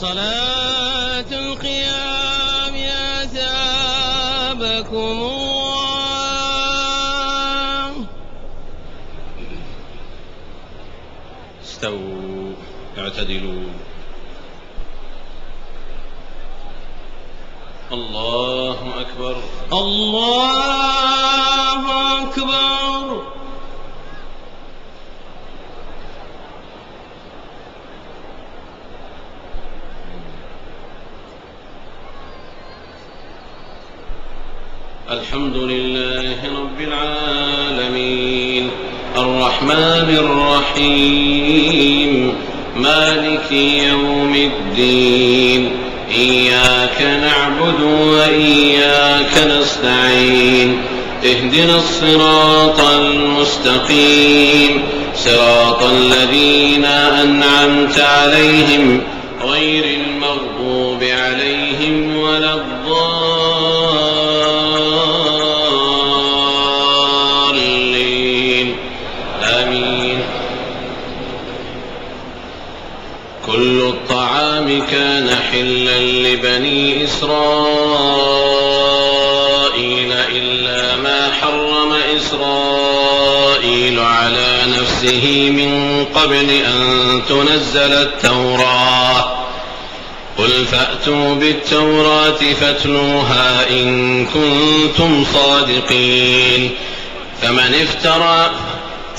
صلاة القيام أثابكم الله. استووا اعتدلوا. الله أكبر الله أكبر. الحمد لله رب العالمين الرحمن الرحيم مالك يوم الدين إياك نعبد وإياك نستعين اهدنا الصراط المستقيم صراط الذين أنعمت عليهم غير المغضوب عليهم ولا الضالين آمين. كل الطعام كان حلا لبني إسرائيل إلا ما حرم إسرائيل على نفسه من قبل أن تنزل التوراة. قل فأتوا بالتوراة فاتلوها إن كنتم صادقين.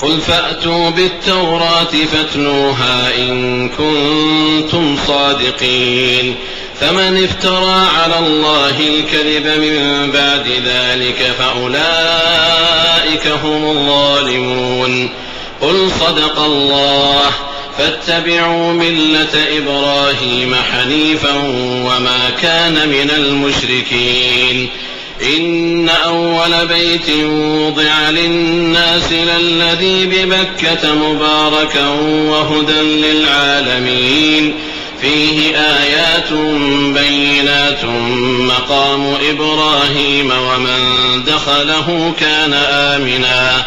قل فأتوا بالتوراة فاتلوها إن كنتم صادقين. فمن افترى على الله الكذب من بعد ذلك فأولئك هم الظالمون. قل صدق الله فاتبعوا ملة إبراهيم حنيفا وما كان من المشركين. إن أول بيت وضع للناس للذي ببكة مباركا وهدى للعالمين فيه آيات بينات مقام إبراهيم ومن دخله كان آمنا.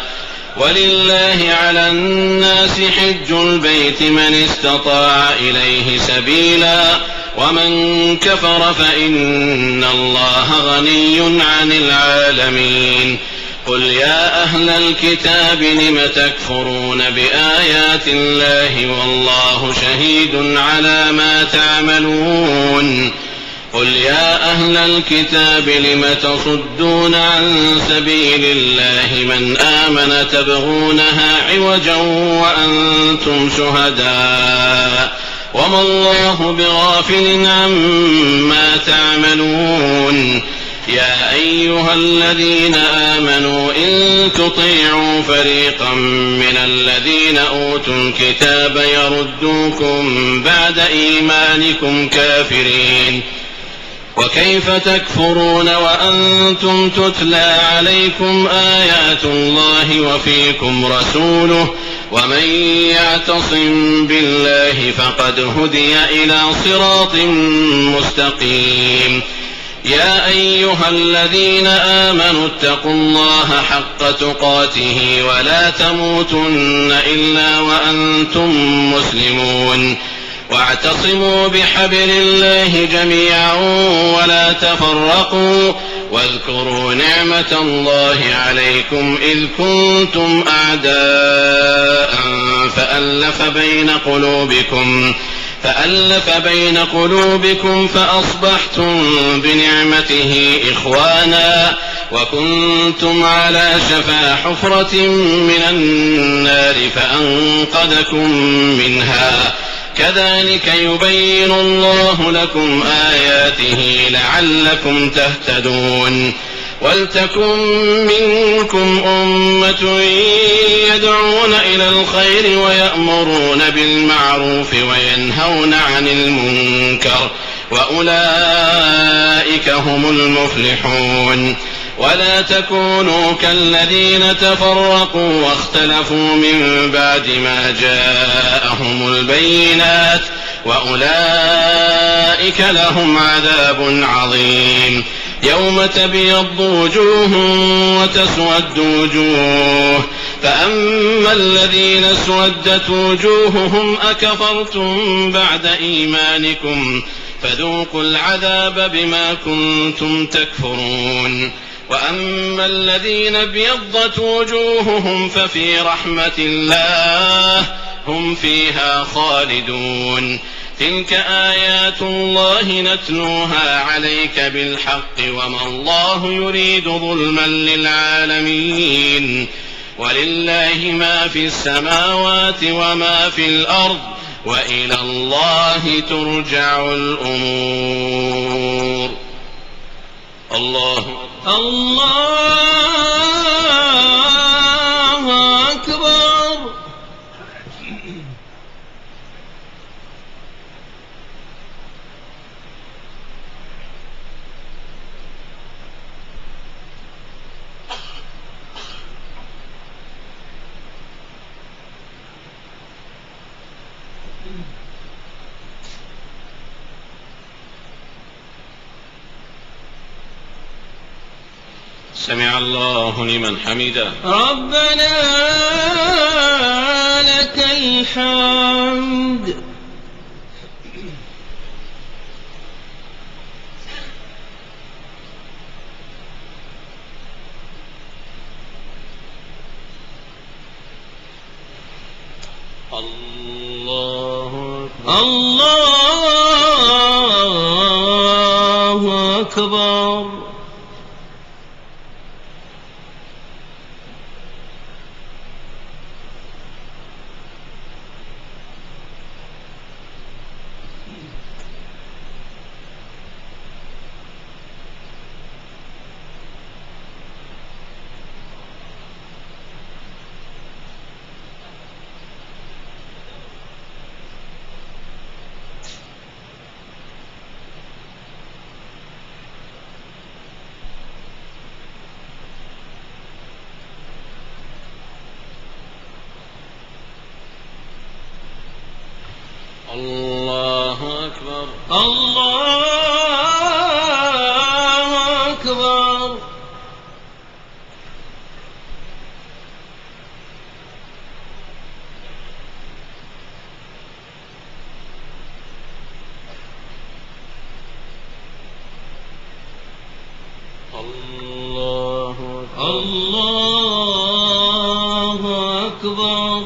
ولله على الناس حج البيت من استطاع إليه سبيلا ومن كفر فإن الله غني عن العالمين. قل يا أهل الكتاب لم تكفرون بآيات الله والله شهيد على ما تعملون. قل يا أهل الكتاب لم تصدون عن سبيل الله من آمن تبغونها عوجا وأنتم شهداء وما الله بغافل عما تعملون. يا أيها الذين آمنوا إن تطيعوا فريقا من الذين أوتوا الكتاب يردوكم بعد إيمانكم كافرين. وكيف تكفرون وأنتم تتلى عليكم آيات الله وفيكم رسوله ومن يعتصم بالله فقد هدي إلى صراط مستقيم. يا أيها الذين آمنوا اتقوا الله حق تقاته ولا تموتن إلا وأنتم مسلمون. واعتصموا بحبل الله جميعا ولا تفرقوا واذكروا نعمة الله عليكم إذ كنتم أعداء فألف بين قلوبكم فأصبحتم بنعمته إخوانا وكنتم على شفا حفرة من النار فأنقذكم منها. كذلك يبين الله لكم آياته لعلكم تهتدون. ولتكن منكم أمة يدعون إلى الخير ويأمرون بالمعروف وينهون عن المنكر وأولئك هم المفلحون. ولا تكونوا كالذين تفرقوا واختلفوا من بعد ما جاءهم البينات وأولئك لهم عذاب عظيم. يوم تبيض وجوه وتسود وجوه فأما الذين اسودت وجوههم أكفرتم بعد إيمانكم فذوقوا العذاب بما كنتم تكفرون وأما الذين ابيضت وجوههم ففي رحمة الله هم فيها خالدون تلك آيات الله نتلوها عليك بالحق وما الله يريد ظلما للعالمين ولله ما في السماوات وما في الأرض وإلى الله ترجع الأمور. الله أكبر. سمع الله لمن حمده. ربنا لك الحمد. الله أكبر. الله أكبر. الله أكبر. الله أكبر.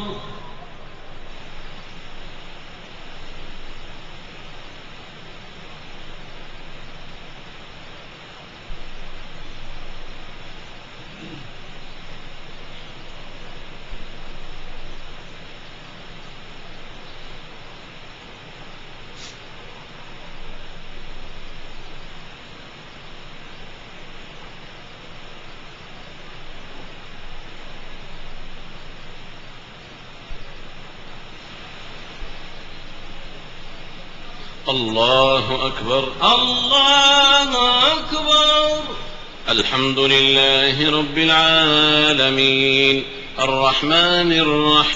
الله أكبر. الله أكبر. الحمد لله رب العالمين الرحمن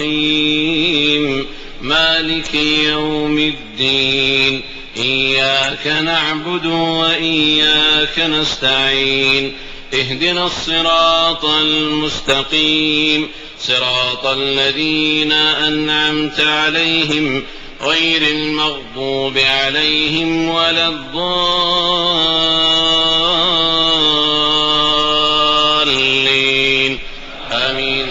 الرحيم مالك يوم الدين إياك نعبد وإياك نستعين اهدنا الصراط المستقيم صراط الذين أنعمت عليهم غير المغضوب عليهم ولا الضالين آمين.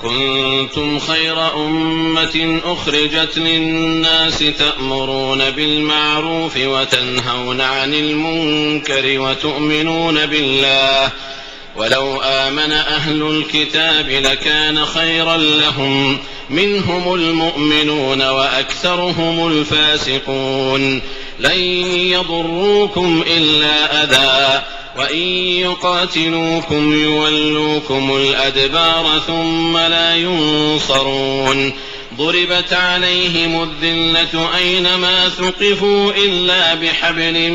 كنتم خير أمة أخرجت للناس تأمرون بالمعروف وتنهون عن المنكر وتؤمنون بالله ولو آمن أهل الكتاب لكان خيرا لهم منهم المؤمنون وأكثرهم الفاسقون لن يضروكم إلا أذى وإن يقاتلوكم يولوكم الأدبار ثم لا ينصرون ضربت عليهم الذلة أينما ثقفوا إلا بحبل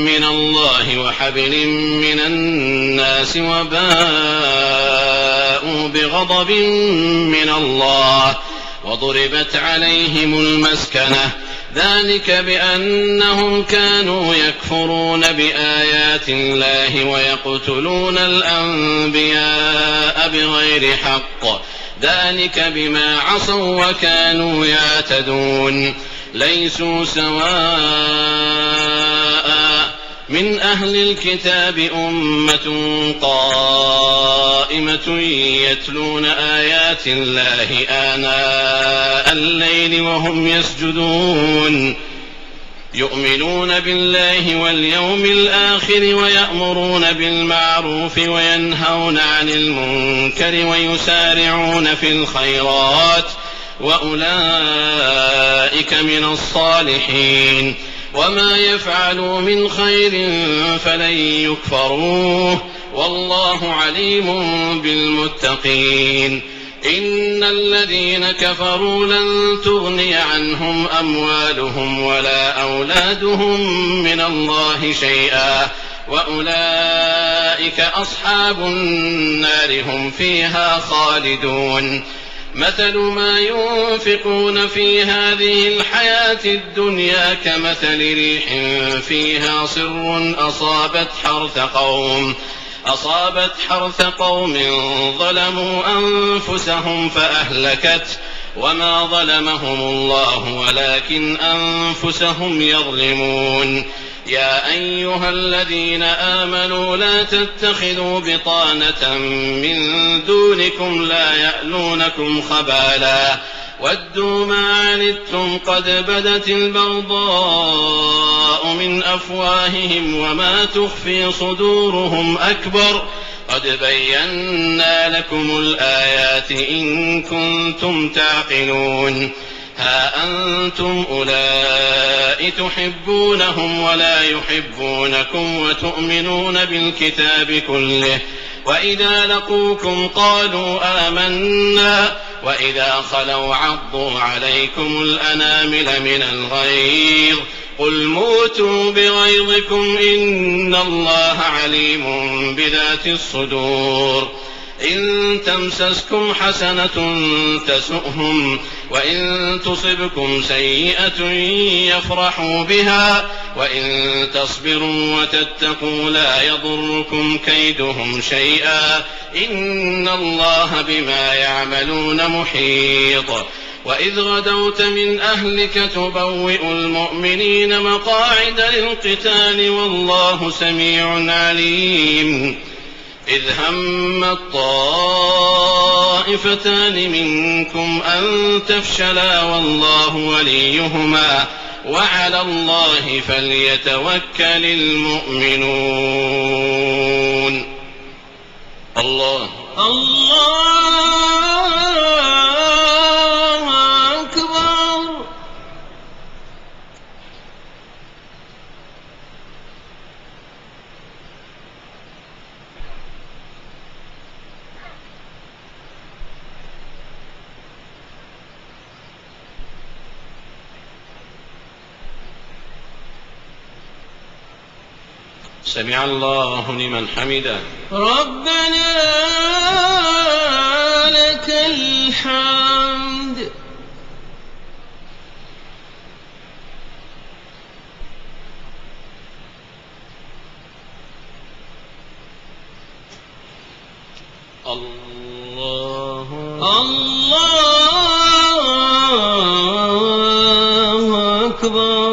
من الله وحبل من الناس وباءوا بغضب من الله وضربت عليهم المسكنة ذلك بأنهم كانوا يكفرون بآيات الله ويقتلون الأنبياء بغير حق ذلك بما عصوا وكانوا يعتدون ليسوا سواء من أهل الكتاب أمة قائمة يتلون آيات الله آناء الليل وهم يسجدون يؤمنون بالله واليوم الآخر ويأمرون بالمعروف وينهون عن المنكر ويسارعون في الخيرات وأولئك من الصالحين وما يفعلوا من خير فلن يكفروه والله عليم بالمتقين إن الذين كفروا لن تغني عنهم أموالهم ولا أولادهم من الله شيئا وأولئك أصحاب النار هم فيها خالدون مثل ما ينفقون في هذه الحياة الدنيا كمثل ريح فيها صر أصابت حرث قوم ظلموا أنفسهم فأهلكت وما ظلمهم الله ولكن أنفسهم يظلمون يا أيها الذين آمنوا لا تتخذوا بطانة من دونكم لا يألونكم خبالا ودوا ما عنتم قد بدت البغضاء من أفواههم وما تخفي صدورهم أكبر قد بينا لكم الآيات إن كنتم تعقلون ها أنتم أولئك تحبونهم ولا يحبونكم وتؤمنون بالكتاب كله وإذا لقوكم قالوا آمنا وإذا خلوا عضوا عليكم الأنامل من الغيظ قل موتوا بغيظكم إن الله عليم بذات الصدور إن تمسسكم حسنة تسؤهم وإن تصبكم سيئة يفرحوا بها وإن تصبروا وتتقوا لا يضركم كيدهم شيئا إن الله بما يعملون محيط وإذ غدوت من أهلك تبوئ المؤمنين مقاعد للقتال والله سميع عليم إذ هم الطائفتان منكم أن تفشلا والله وليهما وعلى الله فليتوكل المؤمنون الله أكبر سمع الله لمن حمده ربنا لك الحمد الله أكبر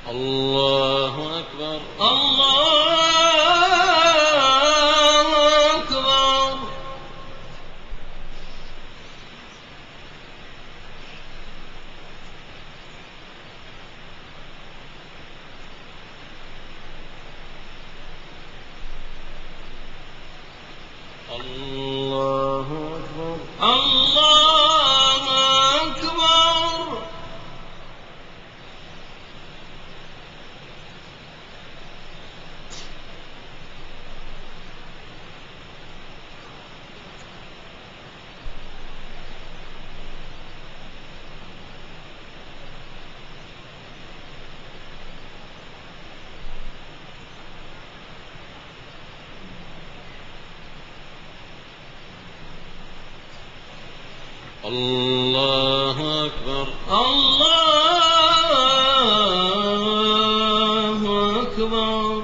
الله أكبر الله الله أكبر. الله أكبر.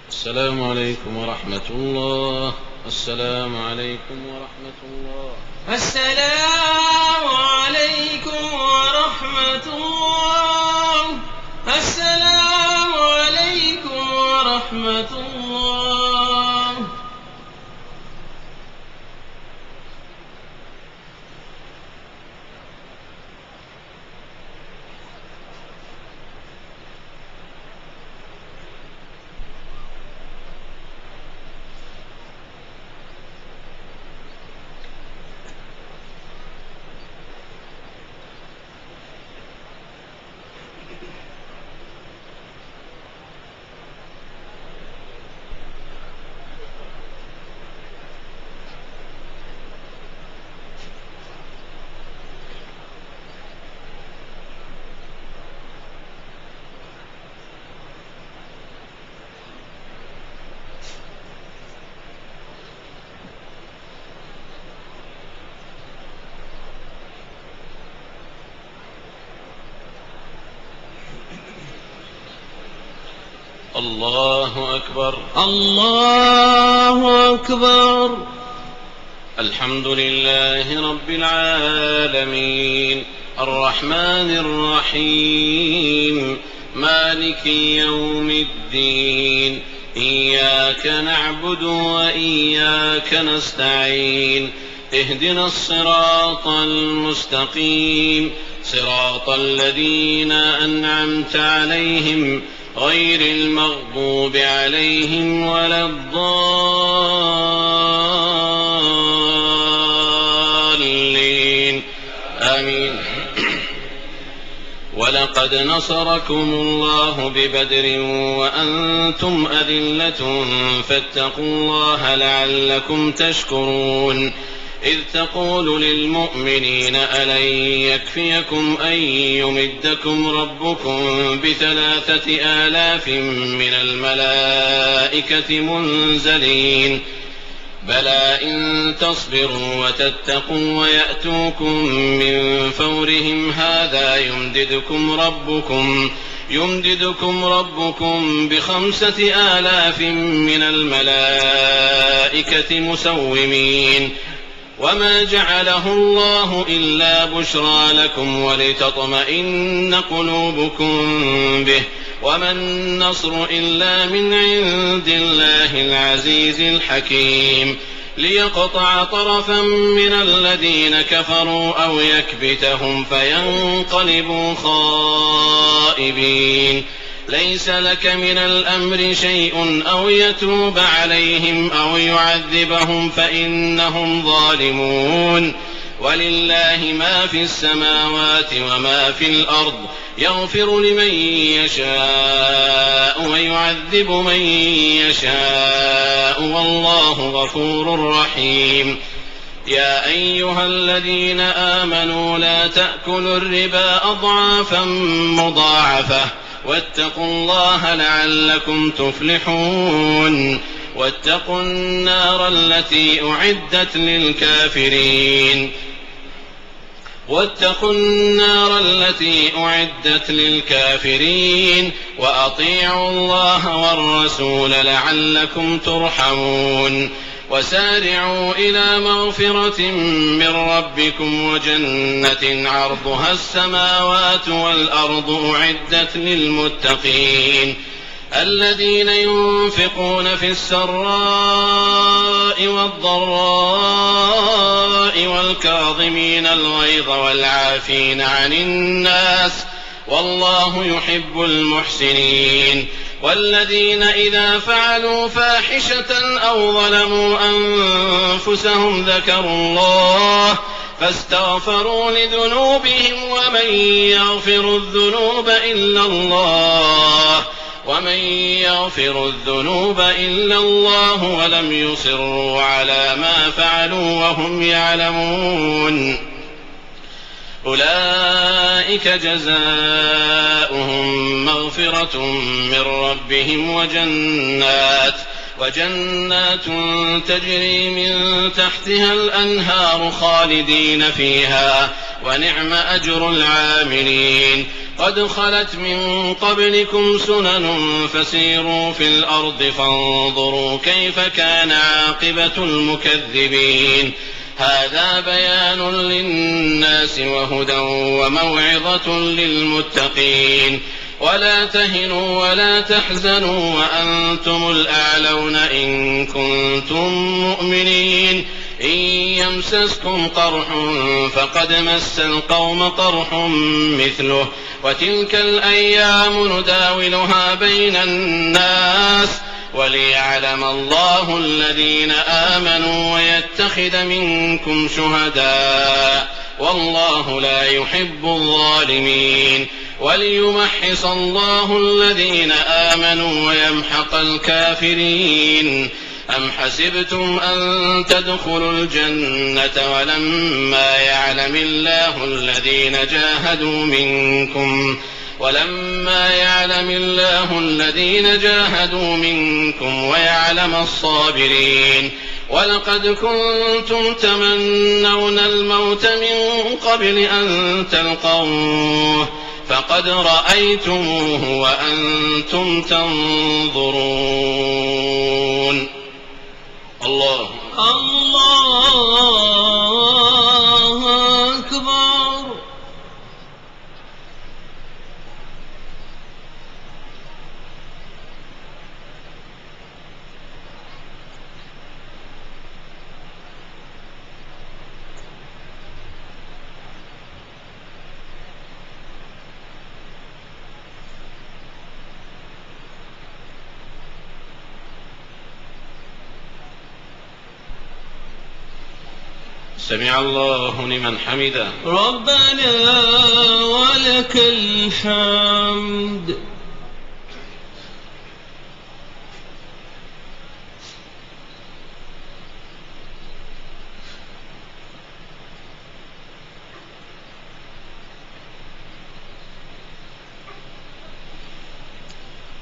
السلام عليكم ورحمة الله. السلام عليكم ورحمة الله. السلام عليكم ورحمة الله. السلام عليكم ورحمة الله. الله أكبر. الله أكبر. الحمد لله رب العالمين الرحمن الرحيم مالك يوم الدين إياك نعبد وإياك نستعين اهدنا الصراط المستقيم صراط الذين أنعمت عليهم غير المغضوب عليهم ولا الضالين آمين. ولقد نصركم الله ببدر وأنتم أذلة فاتقوا الله لعلكم تشكرون إذ تقول للمؤمنين ألن يكفيكم أن يمدكم ربكم ب3,000 من الملائكة منزلين بلى إن تصبروا وتتقوا ويأتوكم من فورهم هذا يمددكم ربكم ب5,000 من الملائكة مسومين وما جعله الله إلا بشرى لكم ولتطمئن قلوبكم به وما النصر إلا من عند الله العزيز الحكيم ليقطع طرفا من الذين كفروا أو يكبتهم فينقلبوا خائبين ليس لك من الأمر شيء أو يتوب عليهم أو يعذبهم فإنهم ظالمون ولله ما في السماوات وما في الأرض يغفر لمن يشاء ويعذب من يشاء والله غفور رحيم. يا أيها الذين آمنوا لا تأكلوا الربا أضعافا مضاعفة واتقوا الله لعلكم تفلحون واتقوا النار التي أعدت للكافرين وأطيعوا الله والرسول لعلكم ترحمون وسارعوا إلى مغفرة من ربكم وجنة عرضها السماوات والأرض أعدت للمتقين الذين ينفقون في السراء والضراء والكاظمين الغيظ والعافين عن الناس والله يحب المحسنين والذين إذا فعلوا فاحشة أو ظلموا أنفسهم فاستغفروا لذنوبهم ومن يغفر الذنوب إلا الله ولم يصروا على ما فعلوا وهم يعلمون أولئك جزاؤهم مغفرة من ربهم وجنات تجري من تحتها الأنهار خالدين فيها ونعم أجر العاملين قد خلت من قبلكم سنن فسيروا في الأرض فانظروا كيف كان عاقبة المكذبين هذا بيان للناس وهدى وموعظة للمتقين ولا تهنوا ولا تحزنوا وأنتم الأعلون إن كنتم مؤمنين إن يمسسكم قرح فقد مس القوم قرح مثله وتلك الأيام نداولها بين الناس وليعلم الله الذين آمنوا ويتخذ منكم شهداء والله لا يحب الظالمين وليمحص الله الذين آمنوا ويمحق الكافرين أم حسبتم أن تدخلوا الجنة ولما يعلم الله الذين جاهدوا منكم ويعلم الصابرين ولقد كنتم تمنون الموت من قبل أن تلقوه فقد رأيتموه وأنتم تنظرون الله أكبر سمع الله لمن حمده ربنا ولك الحمد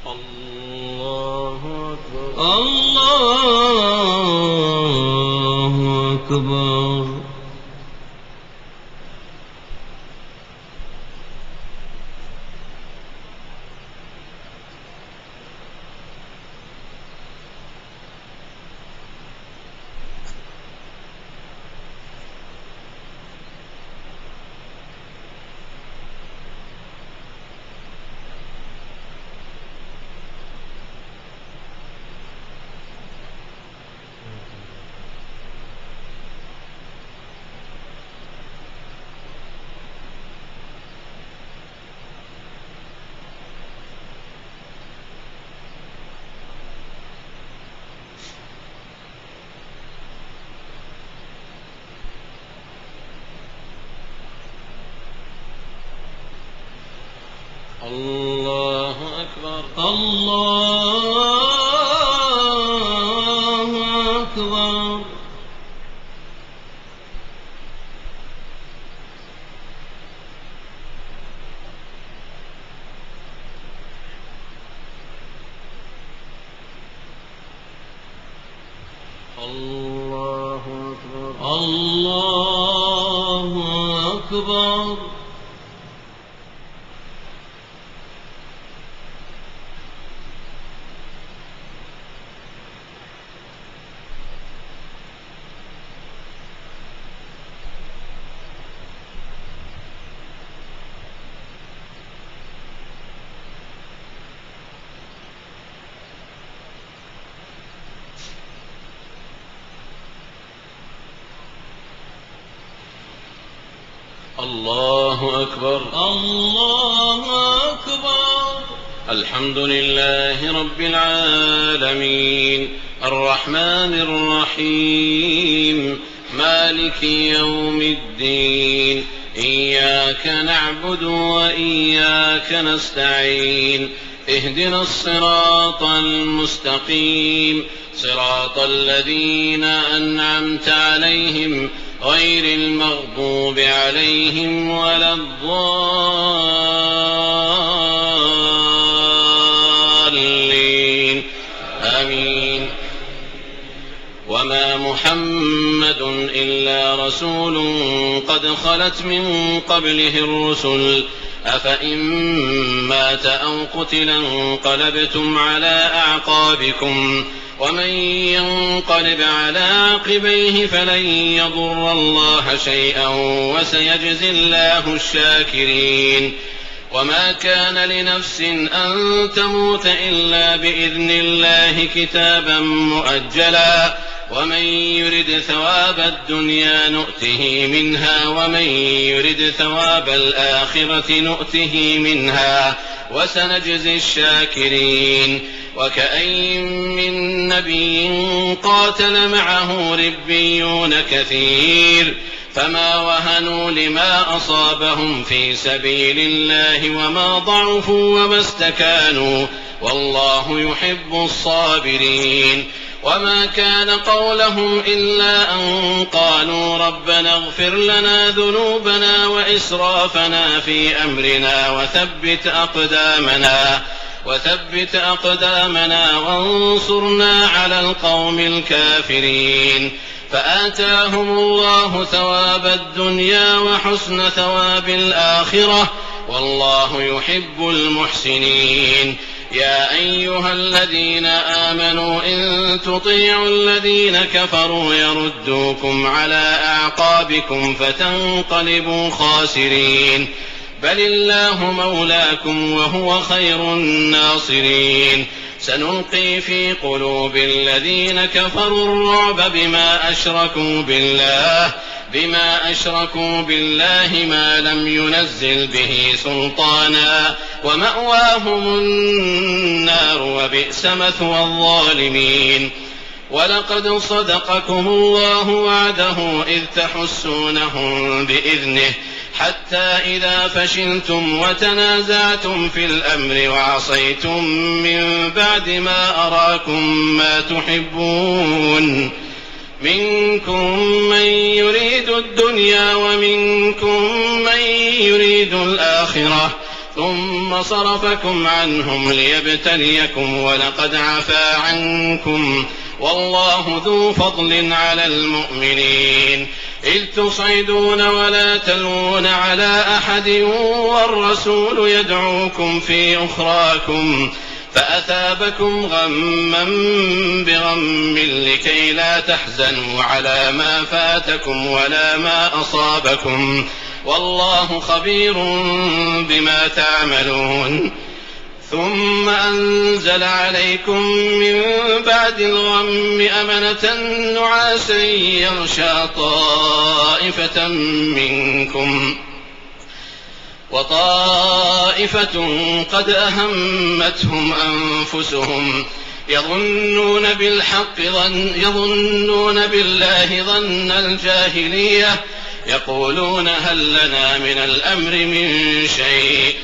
الله أكبر الله أكبر الله أكبر الله أكبر الله أكبر الله أكبر الله أكبر الله أكبر الحمد لله رب العالمين الرحمن الرحيم مالك يوم الدين إياك نعبد وإياك نستعين اهدنا الصراط المستقيم صراط الذين أنعمت عليهم غير المغضوب عليهم ولا الضالين آمين. وما محمد إلا رسول قد خلت من قبله الرسل أفإن مات أو قتل انقلبتم على أعقابكم ومن ينقلب على عقبيه فلن يضر الله شيئا وسيجزي الله الشاكرين. وما كان لنفس أن تموت إلا بإذن الله كتابا مؤجلا ومن يرد ثواب الدنيا نؤته منها ومن يرد ثواب الآخرة نؤته منها وسنجزي الشاكرين. وكأين من نبي قاتل معه ربيون كثير فما وهنوا لما أصابهم في سبيل الله وما ضعفوا وما استكانوا والله يحب الصابرين. وما كان قولهم إلا أن قالوا ربنا اغفر لنا ذنوبنا وإسرافنا في أمرنا وثبت أقدامنا وانصرنا على القوم الكافرين. فآتاهم الله ثواب الدنيا وحسن ثواب الآخرة والله يحب المحسنين. يا أيها الذين آمنوا إن تطيعوا الذين كفروا يردوكم على أعقابكم فتنقلبوا خاسرين بل الله مولاكم وهو خير الناصرين. سنلقي في قلوب الذين كفروا الرعب بما أشركوا بالله ما لم ينزل به سلطانا ومأواهم النار وبئس مثوى الظالمين. ولقد صدقكم الله وعده إذ تحسونهم بإذنه حتى إذا فشلتم وتنازعتم في الأمر وعصيتم من بعد ما أراكم ما تحبون منكم من يريد الدنيا ومنكم من يريد الآخرة ثم صرفكم عنهم ليبتليكم ولقد عفا عنكم والله ذو فضل على المؤمنين. إذ تصعدون ولا تلوون على أحد والرسول يدعوكم في أخراكم فأثابكم غما بغم لكي لا تحزنوا على ما فاتكم ولا ما أصابكم والله خبير بما تعملون. ثم أنزل عليكم من بعد الغم أمنة نعاسا يغشى طائفة منكم وطائفة قد أهمتهم أنفسهم يظنون بالله ظن الجاهلية يقولون هل لنا من الأمر من شيء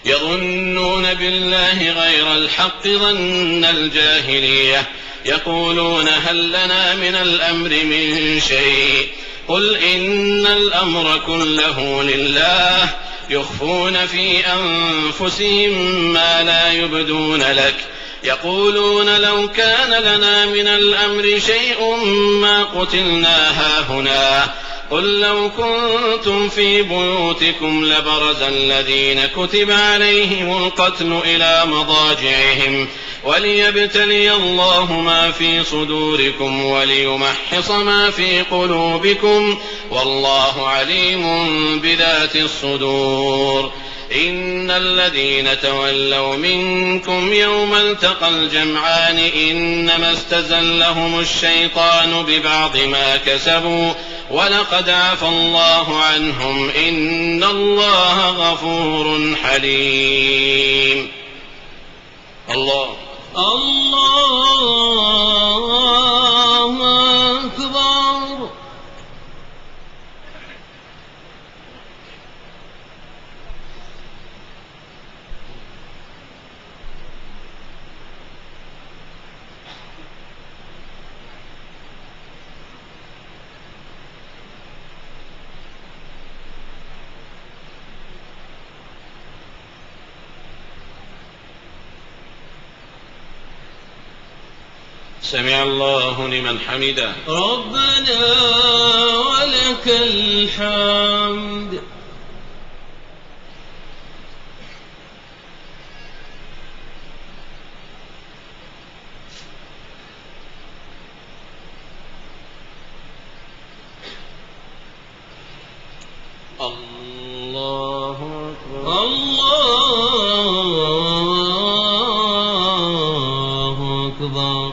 يظنون بالله غير الحق ظن الجاهلية يقولون هل لنا من الأمر من شيء قل إن الأمر كله لله يخفون في أنفسهم ما لا يبدون لك يقولون لو كان لنا من الأمر شيء ما قتلنا هاهنا قل لو كنتم في بيوتكم لبرز الذين كتب عليهم القتل إلى مضاجعهم وليبتلي الله ما في صدوركم وليمحص ما في قلوبكم والله عليم بذات الصدور. إن الذين تولوا منكم يوم التقى الجمعان إنما استزلهم الشيطان ببعض ما كسبوا ولقد عفى الله عنهم إن الله غفور حليم. الله الله أكبر. سمع الله لمن حمده. ربنا ولك الحمد. الله أكبر. الله أكبر.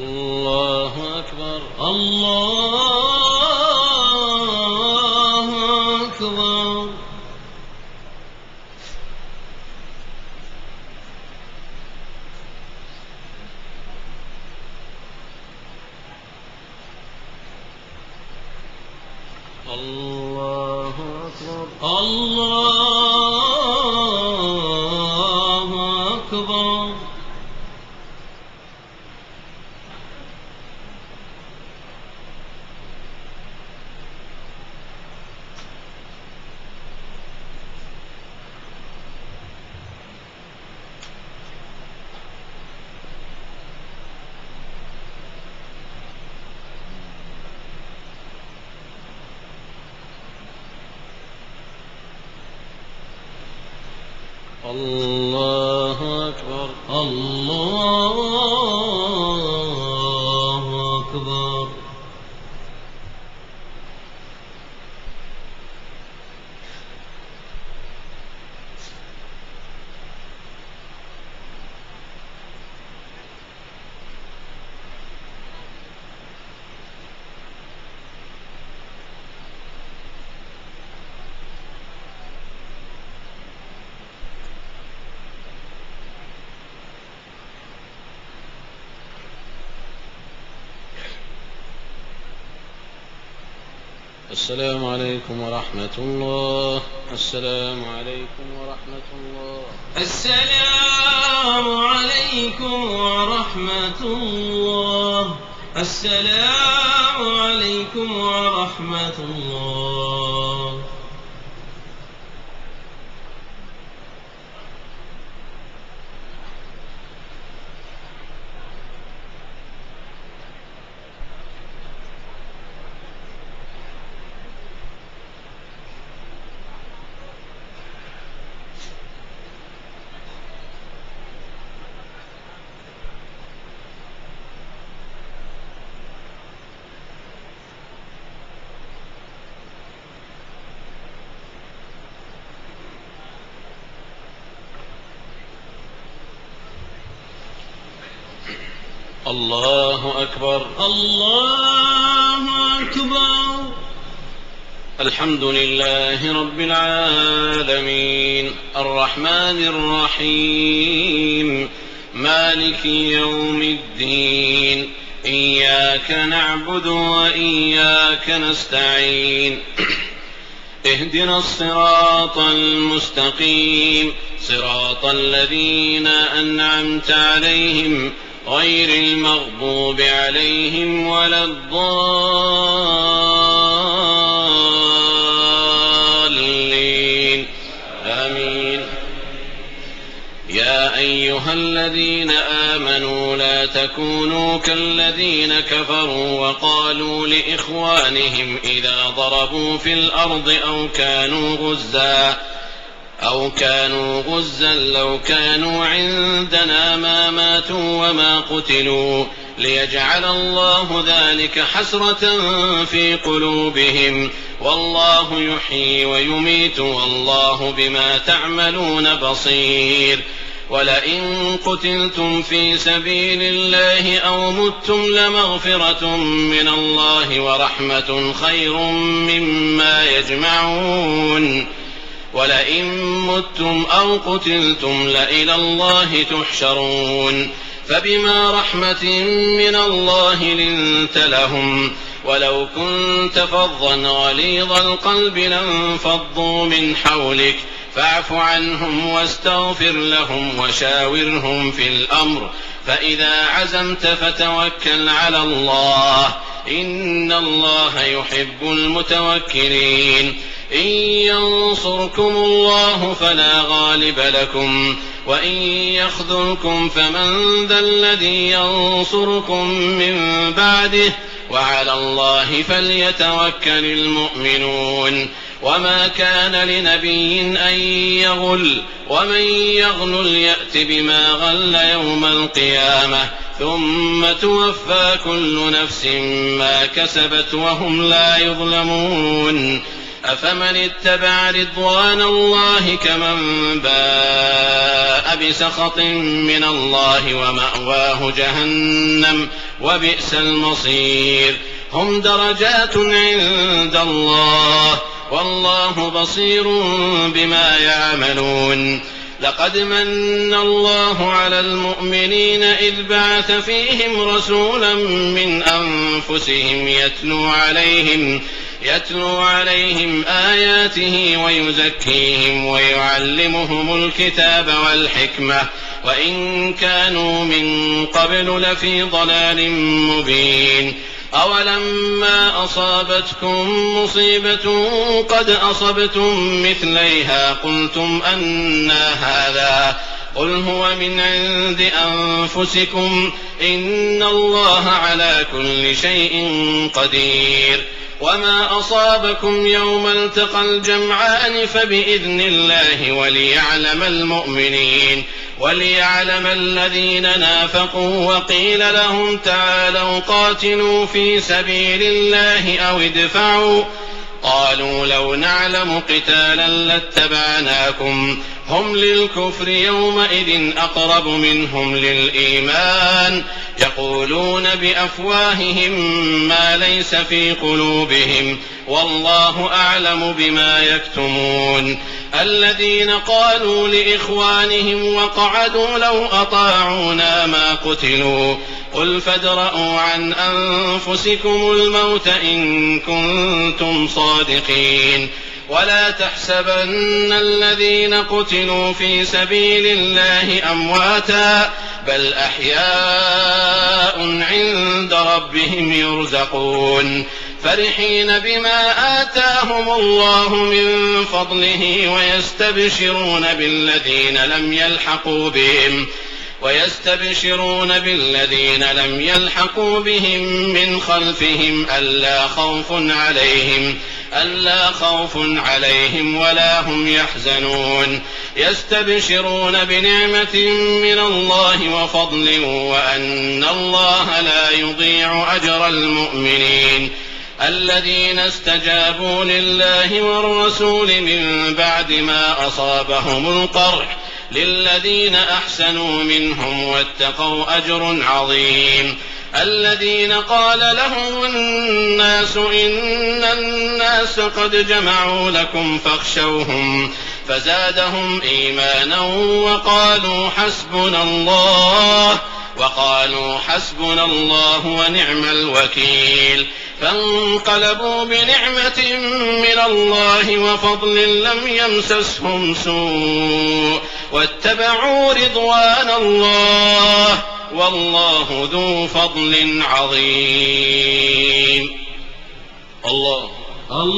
الله أكبر. الله أكبر. الله أكبر. الله أكبر. الله أكبر. الله أكبر. السلام عليكم ورحمة الله. السلام عليكم ورحمة الله. السلام عليكم ورحمة الله. السلام عليكم ورحمة الله. الله أكبر. الله أكبر. الحمد لله رب العالمين الرحمن الرحيم مالك يوم الدين إياك نعبد وإياك نستعين اهدنا الصراط المستقيم صراط الذين أنعمت عليهم غير المغضوب عليهم ولا الضالين آمين. يا أيها الذين آمنوا لا تكونوا كالذين كفروا وقالوا لإخوانهم إذا ضربوا في الأرض أو كانوا غزا أو كانوا غزا لو كانوا عندنا ما ماتوا وما قتلوا ليجعل الله ذلك حسرة في قلوبهم والله يحيي ويميت والله بما تعملون بصير. ولئن قتلتم في سبيل الله أو متم لمغفرة من الله ورحمة خير مما يجمعون. ولئن متم أو قتلتم لإلى الله تحشرون. فبما رحمة من الله لنت لهم ولو كنت فظا غليظ القلب لانفضوا من حولك فاعف عنهم واستغفر لهم وشاورهم في الأمر فإذا عزمت فتوكل على الله إن الله يحب المتوكلين. إن ينصركم الله فلا غالب لكم وإن يخذلكم فمن ذا الذي ينصركم من بعده وعلى الله فليتوكل المؤمنون. وما كان لنبي أن يغل ومن يغل يأت بما غل يوم القيامة ثم توفى كل نفس ما كسبت وهم لا يظلمون. أفمن اتبع رضوان الله كمن باء بسخط من الله ومأواه جهنم وبئس المصير. هم درجات عند الله والله بصير بما يعملون. لقد من الله على المؤمنين إذ بعث فيهم رسولا من أنفسهم يتلو عليهم آياته ويزكيهم ويعلمهم الكتاب والحكمة وإن كانوا من قبل لفي ضلال مبين. أولما أصابتكم مصيبة قد أصبتم مثليها قلتم أنى هذا قل هو من عند أنفسكم إن الله على كل شيء قدير. وما أصابكم يوم التقى الجمعان فبإذن الله وليعلم الذين نافقوا وقيل لهم تعالوا قاتلوا في سبيل الله أو ادفعوا قالوا لو نعلم قتالا لاتبعناكم هم للكفر يومئذ أقرب منهم للإيمان يقولون بأفواههم ما ليس في قلوبهم والله أعلم بما يكتمون. الذين قالوا لإخوانهم وقعدوا لو أطاعونا ما قتلوا قل فادرءوا عن أنفسكم الموت إن كنتم صادقين. ولا تحسبن الذين قتلوا في سبيل الله أمواتا بل أحياء عند ربهم يرزقون فرحين بما آتاهم الله من فضله ويستبشرون بالذين لم يلحقوا بهم من خلفهم ألا خوف عليهم ولا هم يحزنون يستبشرون بنعمة من الله وفضل وأن الله لا يضيع أجر المؤمنين. الذين استجابوا لله والرسول من بعد ما أصابهم القرح للذين أحسنوا منهم واتقوا أجر عظيم. الذين قال لهم الناس إن الناس قد جمعوا لكم فاخشوهم فزادهم إيمانا وقالوا حسبنا الله ونعم الوكيل. فانقلبوا بنعمة من الله وفضل لم يمسسهم سوء واتبعوا رضوان الله والله ذو فضل عظيم. الله أكبر.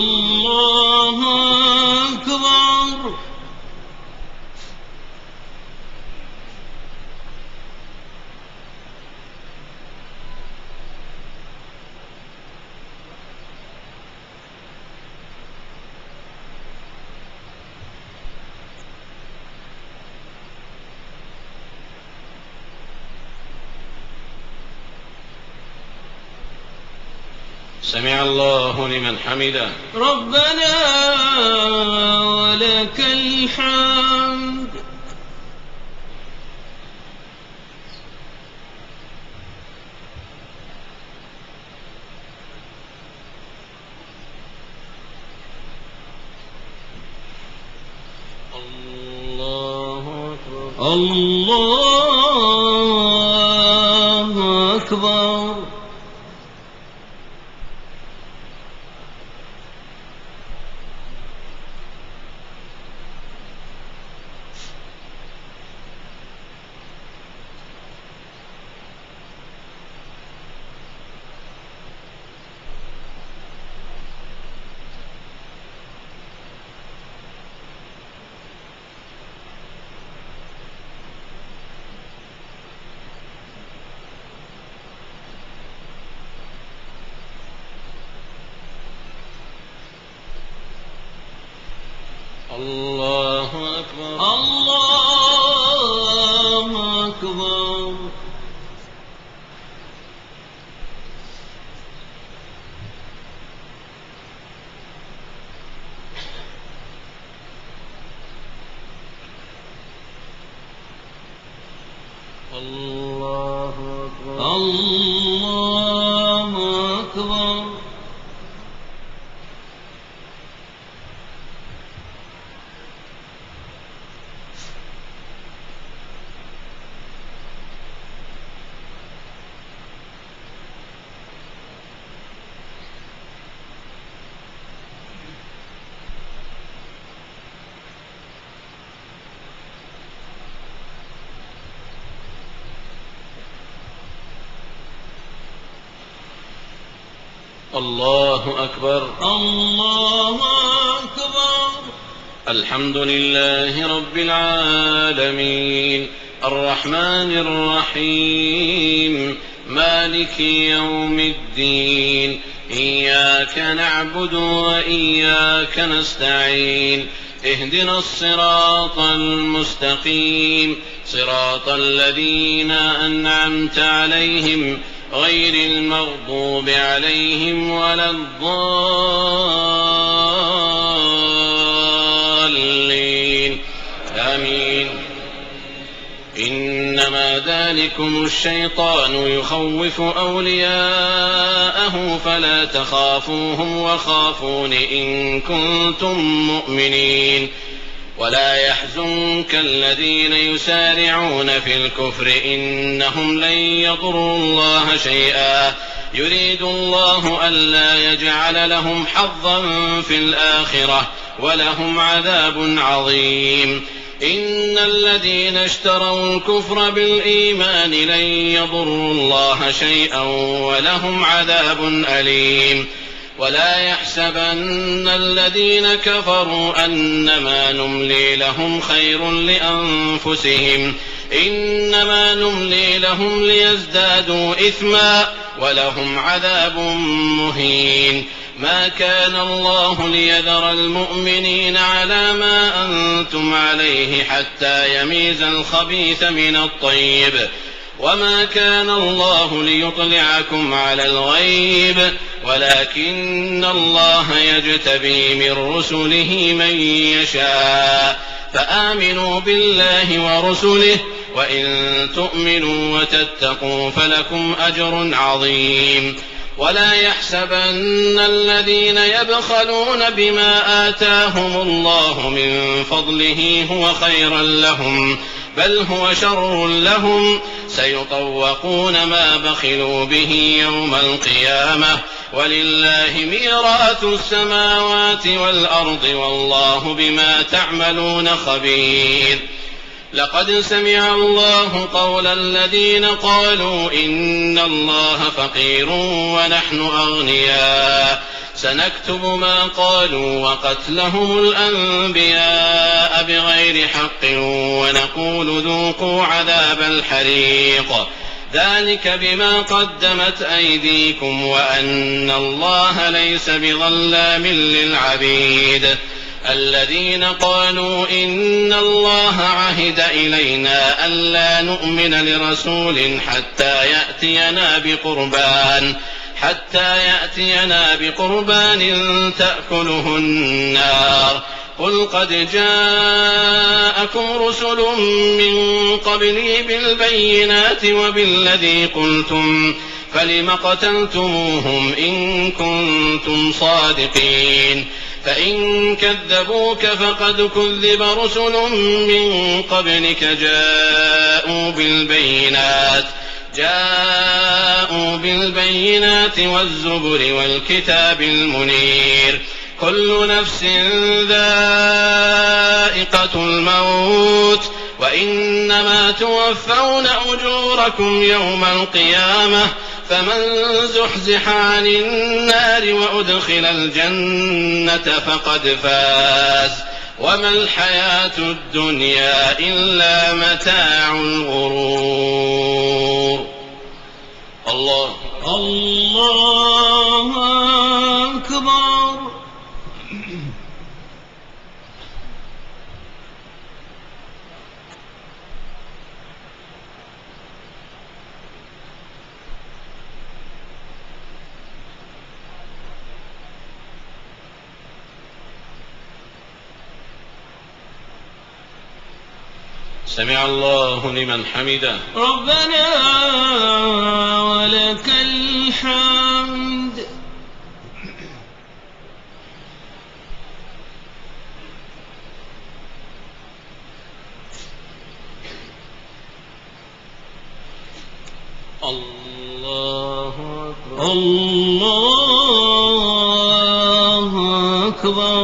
سمع الله لمن حمده. ربنا ولك الحمد. الله أكبر. الله أكبر. الله أكبر. الله أكبر. الله أكبر. الله أكبر. الله أكبر. الحمد لله رب العالمين الرحمن الرحيم مالك يوم الدين إياك نعبد وإياك نستعين اهدنا الصراط المستقيم صراط الذين أنعمت عليهم غير المغضوب عليهم ولا الضالين آمين. إنما ذلكم الشيطان يخوف أولياءه فلا تخافوهم وخافون إن كنتم مؤمنين. ولا يحزنك الذين يسارعون في الكفر إنهم لن يضروا الله شيئا يريد الله ألا يجعل لهم حظا في الآخرة ولهم عذاب عظيم. إن الذين اشتروا الكفر بالإيمان لن يضروا الله شيئا ولهم عذاب أليم. ولا يحسبن الذين كفروا أنما نملي لهم خير لأنفسهم إنما نملي لهم ليزدادوا إثما ولهم عذاب مهين. ما كان الله ليذر المؤمنين على ما أنتم عليه حتى يميز الخبيث من الطيب وما كان الله ليطلعكم على الغيب ولكن الله يجتبي من رسله من يشاء فآمنوا بالله ورسله وإن تؤمنوا وتتقوا فلكم أجر عظيم. ولا يحسبن الذين يبخلون بما آتاهم الله من فضله هو خيرا لهم بل هو شر لهم سيطوقون ما بخلوا به يوم القيامة ولله ميراث السماوات والأرض والله بما تعملون خبير. لقد سمع الله قول الذين قالوا إن الله فقير ونحن أغنياء سنكتب ما قالوا وقتلهم الأنبياء بغير حق ونقول ذوقوا عذاب الحريق ذلك بما قدمت أيديكم وأن الله ليس بظلام للعبيد. الذين قالوا إن الله عهد إلينا ألا نؤمن لرسول حتى يأتينا حتى يأتينا بقربان تأكله النار قل قد جاءكم رسل من قبلي بالبينات وبالذي قلتم فلم قتلتموهم إن كنتم صادقين فإن كذبوك فقد كذب رسل من قبلك جاءوا بالبينات والزبر والكتاب المنير كل نفس ذائقة الموت وإنما توفون أجوركم يوم القيامة فمن زحزح عن النار وأدخل الجنة فقد فاز وما الحياة الدنيا إلا متاع الغرور. الله أكبر. سمع الله لمن حمده ربنا ولك الحمد. الله أكبر. الله أكبر.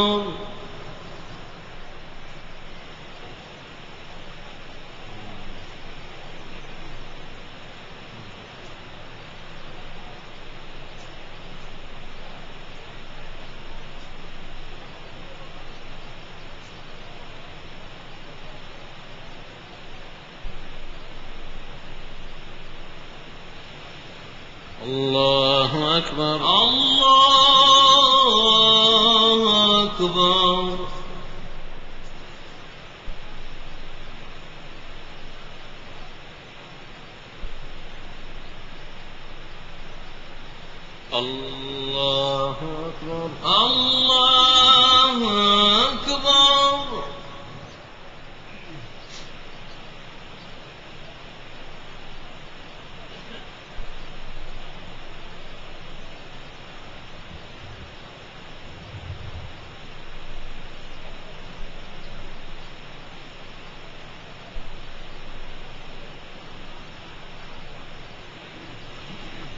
الله أكبر. الله أكبر. الله أكبر.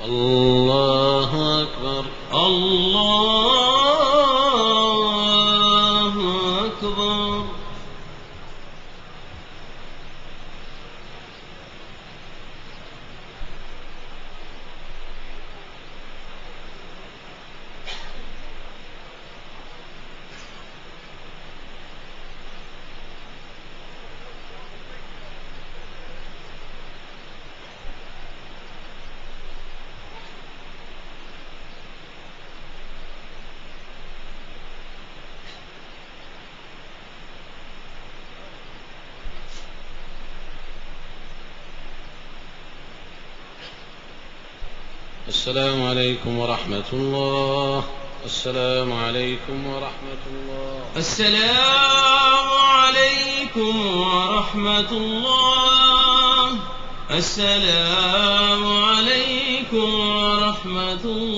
الله أكبر. الله أكبر. الله أكبر. السلام عليكم ورحمة الله. السلام عليكم ورحمة الله. السلام عليكم ورحمة الله. السلام عليكم ورحمة الله.